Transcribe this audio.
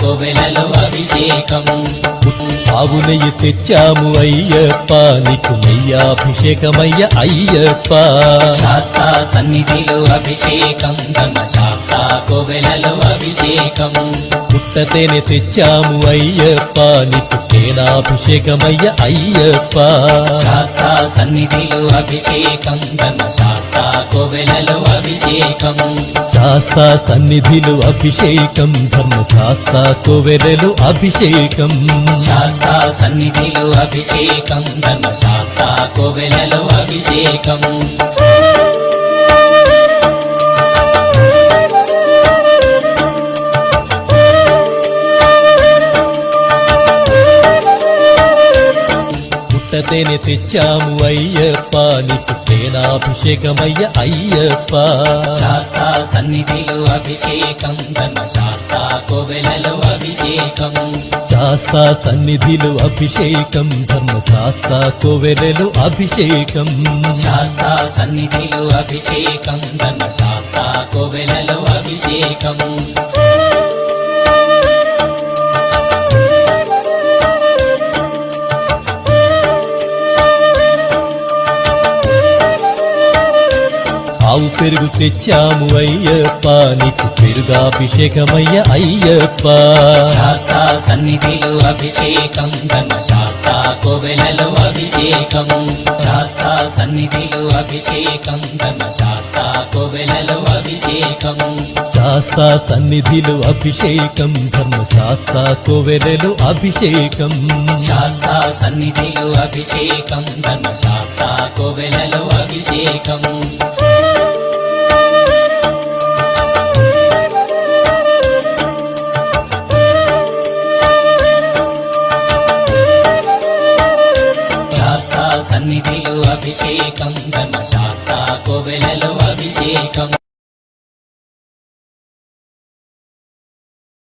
కోవెలలో అభిషేకం ఆవు నెయ్యి తెచ్చాము అయ్యప్ప నీకు నెయ్యాభిషేకమయ్య అయ్యప్ప శాస్తా సన్నిధిలో అభిషేకం ధర్మశాస్త్ర కోవెలలో అభిషేకం పుట్టతేనె తెచ్చాము అయ్యప్ప నీకు తేనాభిషేకమయ్య అయ్యప్ప శాస్తా సన్నిధిలో అభిషేకం ధర్మశాస్త్ర కోవెలలో అభిషేకం శాస్తా సన్నిధిలో అభిషేకం ధర్మశాస్త్ర కోవెలలో అభిషేకం శాస్తా సన్నిధిలో అభిషేకం ధర్మశాస్త్ర కోవెలలో అభిషేకం పుట్టతేనె తెచ్చాము అయ్యప్ప నీకు తేనాభిషేకమయ్య అయ్యప్ప శాస్తా సన్నిధిలో అభిషేకం ధర్మశాస్త్ర కోవెలలో అభిషేకం శాస్తా సన్నిధిలో అభిషేకం ధర్మశాస్త్ర కోవెలలో అభిషేకం శాస్తా సన్నిధిలో అభిషేకం ధర్మశాస్త్ర కోవెలలో అభిషేకం ఆవు పెరుగు తెచ్చాము అయ్యప్ప నీకు పెరుగాభిషేకమయ్య అయ్యప్ప శాస్తా సన్నిధిలో అభిషేకం ధర్మశాస్త్ర కోవెలలో అభిషేకం శాస్తా సన్నిధిలో అభిషేకం ధర్మశాస్త్ర కోవెలలో అభిషేకం శాస్తా సన్నిధిలో అభిషేకం ధర్మశాస్త్ర కోవెలలో అభిషేకం శాస్తా సన్నిధిలో అభిషేకం ధర్మశాస్త్ర కోవెలలో అభిషేకం శాస్తా సన్నిధిలో అభిషేకం ధర్మశాస్త్ర కోవెలలో అభిషేకం